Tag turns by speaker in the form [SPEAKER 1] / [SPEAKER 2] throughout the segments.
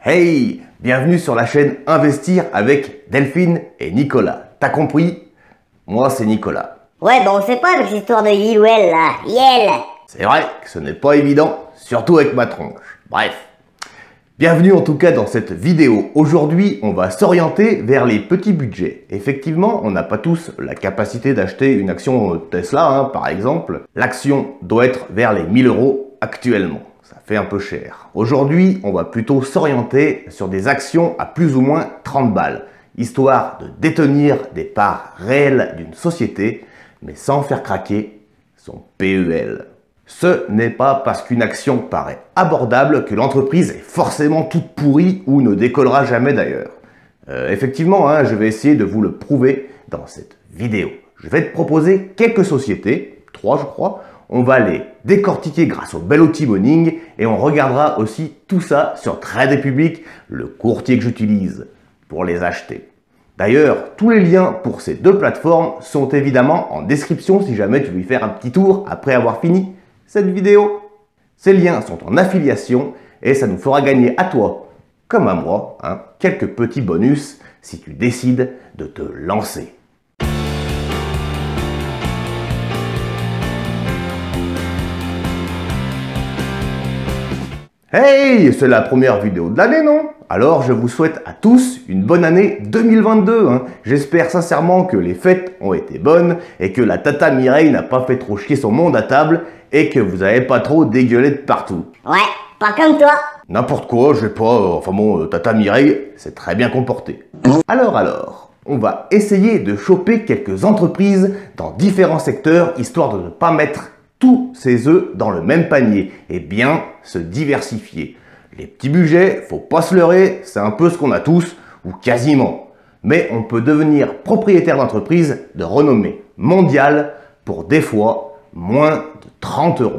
[SPEAKER 1] Hey, bienvenue sur la chaîne Investir avec Delphine et Nicolas. T'as compris? Moi, c'est Nicolas.
[SPEAKER 2] Ouais, bon, on sait pas avec cette histoire de Yel ou Elle, là. Yel!
[SPEAKER 1] C'est vrai que ce n'est pas évident, surtout avec ma tronche. Bref. Bienvenue en tout cas dans cette vidéo. Aujourd'hui, on va s'orienter vers les petits budgets. Effectivement, on n'a pas tous la capacité d'acheter une action Tesla, par exemple. L'action doit être vers les 1000 € actuellement. Ça fait un peu cher. Aujourd'hui, on va plutôt s'orienter sur des actions à plus ou moins 30 balles, histoire de détenir des parts réelles d'une société, mais sans faire craquer son PEL. Ce n'est pas parce qu'une action paraît abordable que l'entreprise est forcément toute pourrie ou ne décollera jamais d'ailleurs. Effectivement, je vais essayer de vous le prouver dans cette vidéo. Je vais te proposer quelques sociétés, 3 je crois. On va les décortiquer grâce au bel outil Morning et on regardera aussi tout ça sur Trade Republic, le courtier que j'utilise pour les acheter. D'ailleurs, tous les liens pour ces deux plateformes sont évidemment en description si jamais tu veux y faire un petit tour après avoir fini cette vidéo. Ces liens sont en affiliation et ça nous fera gagner à toi, comme à moi, quelques petits bonus si tu décides de te lancer. Hey, c'est la première vidéo de l'année, non? Alors je vous souhaite à tous une bonne année 2022. J'espère sincèrement que les fêtes ont été bonnes et que la tata Mireille n'a pas fait trop chier son monde à table et que vous n'avez pas trop dégueulé de partout.
[SPEAKER 2] Ouais, pas comme toi.
[SPEAKER 1] N'importe quoi, je sais pas, enfin bon, tata Mireille s'est très bien comportée. Alors, on va essayer de choper quelques entreprises dans différents secteurs histoire de ne pas mettre tous ses œufs dans le même panier et bien se diversifier. Les petits budgets, faut pas se leurrer, c'est un peu ce qu'on a tous, ou quasiment. Mais on peut devenir propriétaire d'entreprise de renommée mondiale pour des fois moins de 30 €.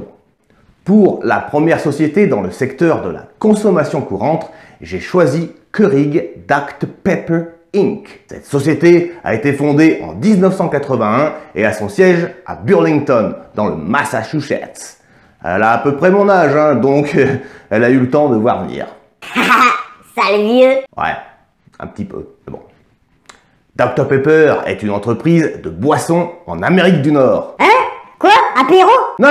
[SPEAKER 1] Pour la première société dans le secteur de la consommation courante, j'ai choisi Keurig Dr Pepper Inc. Cette société a été fondée en 1981 et a son siège à Burlington, dans le Massachusetts. Elle a à peu près mon âge, donc elle a eu le temps de voir venir.
[SPEAKER 2] Sale vieux.
[SPEAKER 1] Ouais, un petit peu, mais bon. Dr Pepper est une entreprise de boissons en Amérique du Nord.
[SPEAKER 2] Quoi? Apéro?
[SPEAKER 1] Non,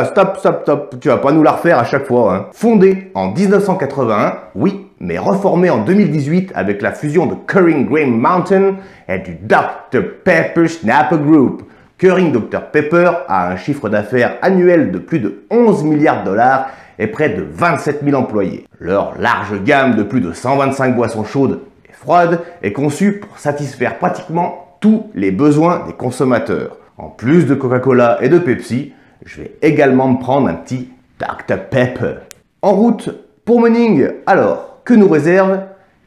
[SPEAKER 1] stop, tu vas pas nous la refaire à chaque fois. Fondée en 1981, oui, mais reformée en 2018 avec la fusion de Keurig Green Mountain et du Dr Pepper Snapper Group. Keurig Dr Pepper a un chiffre d'affaires annuel de plus de 11 milliards $ et près de 27 000 employés. Leur large gamme de plus de 125 boissons chaudes et froides est conçue pour satisfaire pratiquement tous les besoins des consommateurs. En plus de Coca-Cola et de Pepsi, je vais également me prendre un petit Dr Pepper. En route pour Morning, alors, que nous réserve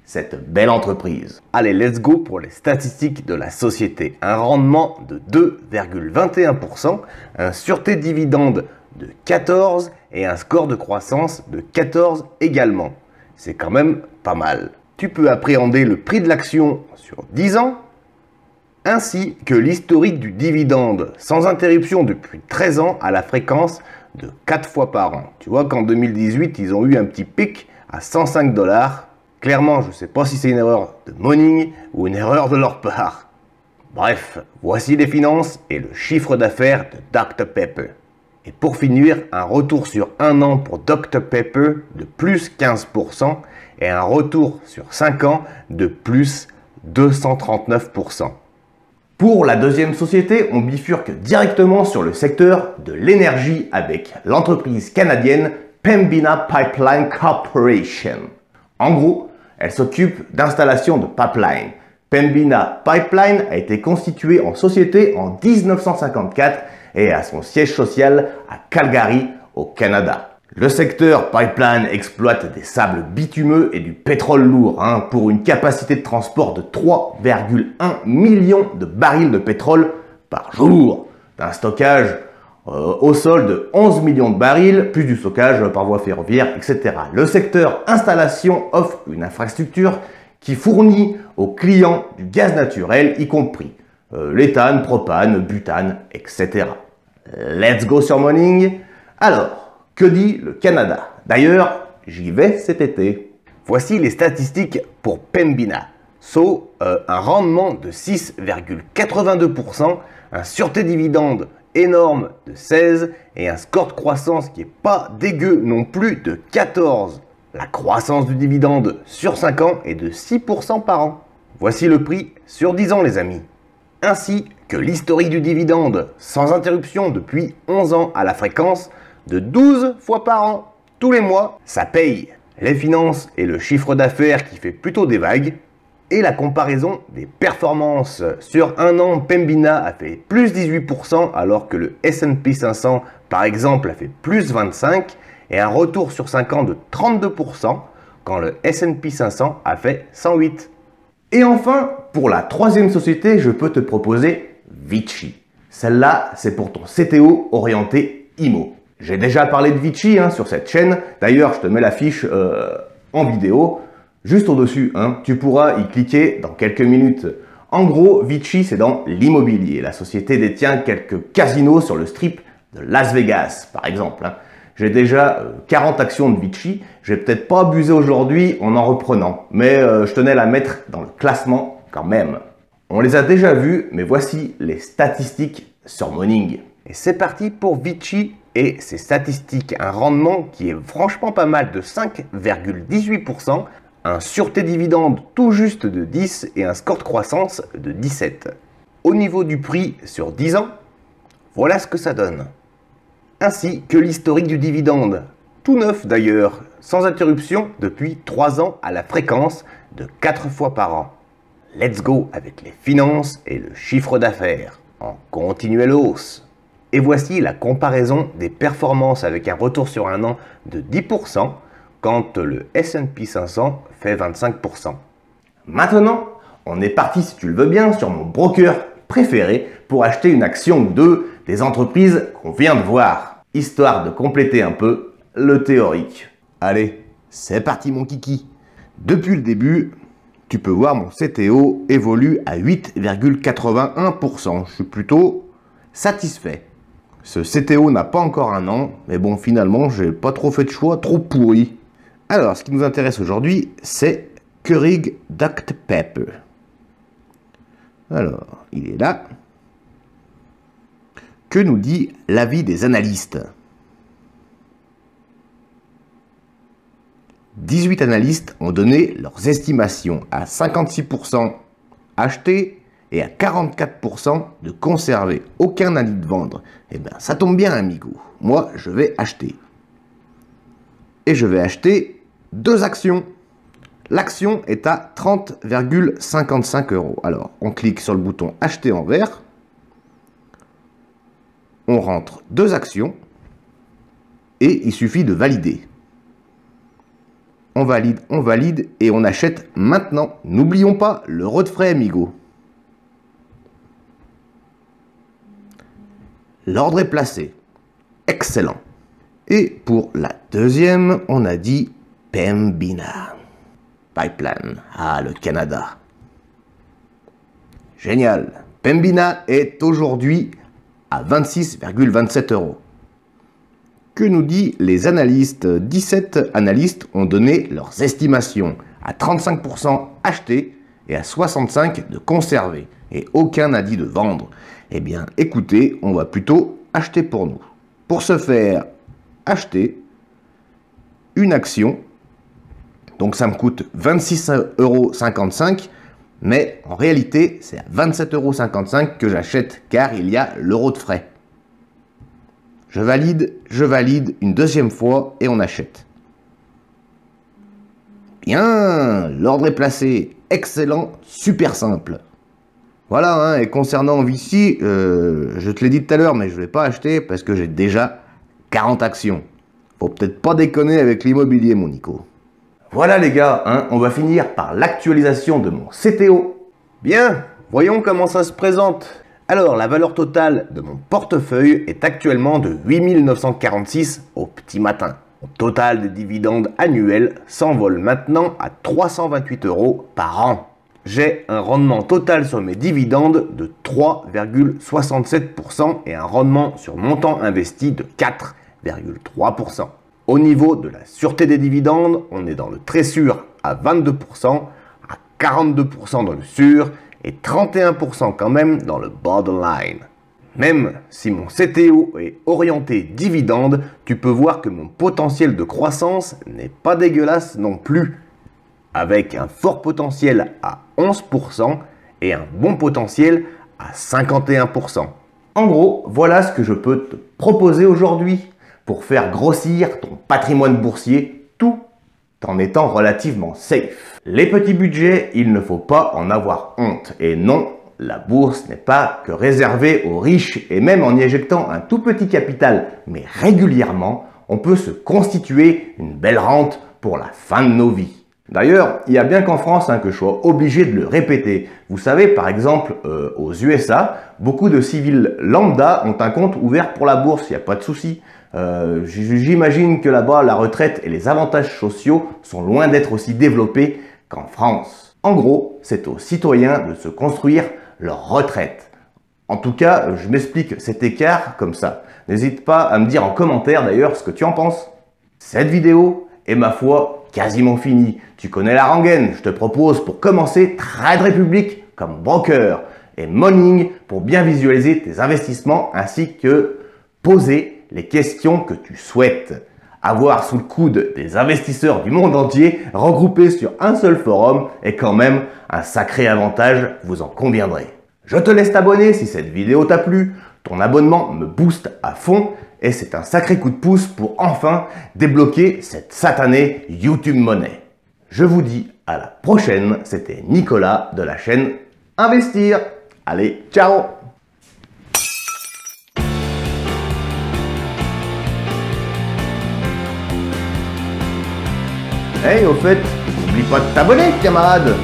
[SPEAKER 1] cette belle entreprise? Allez, let's go pour les statistiques de la société. Un rendement de 2,21%, un sûreté dividende de 14 et un score de croissance de 14 également. C'est quand même pas mal. Tu peux appréhender le prix de l'action sur 10 ans, ainsi que l'historique du dividende sans interruption depuis 13 ans à la fréquence de 4 fois par an. Tu vois qu'en 2018, ils ont eu un petit pic à 105 $. Clairement, je ne sais pas si c'est une erreur de Morning ou une erreur de leur part. Bref, voici les finances et le chiffre d'affaires de Dr Pepper. Et pour finir, un retour sur 1 an pour Dr Pepper de plus 15% et un retour sur 5 ans de plus 239%. Pour la deuxième société, on bifurque directement sur le secteur de l'énergie avec l'entreprise canadienne Pembina Pipeline Corporation. En gros, elle s'occupe d'installation de pipeline. Pembina Pipeline a été constituée en société en 1954 et a son siège social à Calgary, au Canada. Le secteur pipeline exploite des sables bitumeux et du pétrole lourd pour une capacité de transport de 3,1 millions de barils de pétrole par jour, d'un stockage au sol de 11 millions de barils, plus du stockage par voie ferroviaire, etc. Le secteur installation offre une infrastructure qui fournit aux clients du gaz naturel, y compris l'éthane, propane, butane, etc. Let's go sur Morning. Alors, que dit le Canada? D'ailleurs, j'y vais cet été. Voici les statistiques pour Pembina. Un rendement de 6,82%, un sûreté dividende énorme de 16 et un score de croissance qui est pas dégueu non plus de 14. La croissance du dividende sur 5 ans est de 6% par an. Voici le prix sur 10 ans les amis. Ainsi que l'historique du dividende sans interruption depuis 11 ans à la fréquence de 12 fois par an. Tous les mois, ça paye. Les finances et le chiffre d'affaires qui fait plutôt des vagues. Et la comparaison des performances. Sur un an, Pembina a fait plus 18% alors que le S&P 500 par exemple a fait plus 25% et un retour sur 5 ans de 32% quand le S&P 500 a fait 108%. Et enfin, pour la troisième société, je peux te proposer Vici. Celle-là, c'est pour ton CTO orienté IMO. J'ai déjà parlé de Vici sur cette chaîne. D'ailleurs, je te mets la fiche en vidéo. Juste au-dessus, tu pourras y cliquer dans quelques minutes. En gros, Vici, c'est dans l'immobilier. La société détient quelques casinos sur le strip de Las Vegas, par exemple. J'ai déjà 40 actions de Vici. Je vais peut-être pas abuser aujourd'hui en reprenant, mais je tenais à la mettre dans le classement quand même. On les a déjà vues, mais voici les statistiques sur Morning. Et c'est parti pour Vici et ses statistiques. Un rendement qui est franchement pas mal de 5,18%. Un sûreté dividende tout juste de 10 et un score de croissance de 17. Au niveau du prix sur 10 ans, voilà ce que ça donne. Ainsi que l'historique du dividende, tout neuf d'ailleurs, sans interruption depuis 3 ans à la fréquence de 4 fois par an. Let's go avec les finances et le chiffre d'affaires, en continuelle hausse. Et voici la comparaison des performances avec un retour sur un an de 10%, quand le S&P 500 fait 25%. Maintenant, on est parti, si tu le veux bien, sur mon broker préféré pour acheter une action ou deux des entreprises qu'on vient de voir, histoire de compléter un peu le théorique. Allez, c'est parti mon kiki. Depuis le début, tu peux voir mon CTO évolue à 8,81%. Je suis plutôt satisfait. Ce CTO n'a pas encore un an, mais bon, finalement, j'ai pas trop fait de choix, trop pourri. Alors, ce qui nous intéresse aujourd'hui, c'est Keurig Dr Pepper. Alors, il est là. Que nous dit l'avis des analystes? 18 analystes ont donné leurs estimations à 56% acheter et à 44% de conserver. Aucun n'a dit de vendre. Eh bien, ça tombe bien, amigo. Moi, je vais acheter. Et je vais acheter 2 actions. L'action est à 30,55 €. Alors, on clique sur le bouton acheter en vert. On rentre 2 actions. Et il suffit de valider. On valide et on achète maintenant. N'oublions pas l'euro de frais, amigo. L'ordre est placé. Excellent. Et pour la deuxième, on a dit Pembina. Pipeline. Ah, le Canada. Génial. Pembina est aujourd'hui à 26,27 €. Que nous dit les analystes? 17 analystes ont donné leurs estimations à 35% acheter et à 65% de conserver. Et aucun n'a dit de vendre. Eh bien, écoutez, on va plutôt acheter pour nous. Pour ce faire, acheter une action. Donc ça me coûte 26,55 €. Mais en réalité, c'est à 27,55 € que j'achète car il y a l'euro de frais. Je valide une deuxième fois et on achète. Bien, l'ordre est placé. Excellent, super simple. Voilà, et concernant Vici, je te l'ai dit tout à l'heure, mais je ne vais pas acheter parce que j'ai déjà 40 actions. Faut peut-être pas déconner avec l'immobilier, mon Nico. Voilà les gars, on va finir par l'actualisation de mon CTO. Bien, voyons comment ça se présente. Alors, la valeur totale de mon portefeuille est actuellement de 8 946 au petit matin. Mon total de dividendes annuels s'envole maintenant à 328 € par an. J'ai un rendement total sur mes dividendes de 3,67% et un rendement sur montant investi de 4,3%. Au niveau de la sûreté des dividendes, on est dans le très sûr à 22%, à 42% dans le sûr et 31% quand même dans le borderline. Même si mon CTO est orienté dividende, tu peux voir que mon potentiel de croissance n'est pas dégueulasse non plus, avec un fort potentiel à 11% et un bon potentiel à 51%. En gros, voilà ce que je peux te proposer aujourd'hui pour faire grossir ton patrimoine boursier tout en étant relativement safe. Les petits budgets, il ne faut pas en avoir honte. Et non, la bourse n'est pas que réservée aux riches et même en y éjectant un tout petit capital, mais régulièrement, on peut se constituer une belle rente pour la fin de nos vies. D'ailleurs, il y a bien qu'en France que je sois obligé de le répéter. Vous savez, par exemple, aux USA, beaucoup de civils lambda ont un compte ouvert pour la bourse, il n'y a pas de souci. J'imagine que là-bas, la retraite et les avantages sociaux sont loin d'être aussi développés qu'en France. En gros, c'est aux citoyens de se construire leur retraite. En tout cas, je m'explique cet écart comme ça. N'hésite pas à me dire en commentaire d'ailleurs ce que tu en penses. Cette vidéo est, ma foi, quasiment finie. Tu connais la rengaine, je te propose pour commencer Trade Republic comme broker et Morning pour bien visualiser tes investissements ainsi que poser les questions que tu souhaites. Avoir sous le coude des investisseurs du monde entier regroupés sur un seul forum est quand même un sacré avantage, vous en conviendrez. Je te laisse t'abonner si cette vidéo t'a plu. Ton abonnement me booste à fond et c'est un sacré coup de pouce pour enfin débloquer cette satanée YouTube Money. Je vous dis à la prochaine, c'était Nicolas de la chaîne Investir. Allez, ciao! Hey, au fait, n'oublie pas de t'abonner, camarade!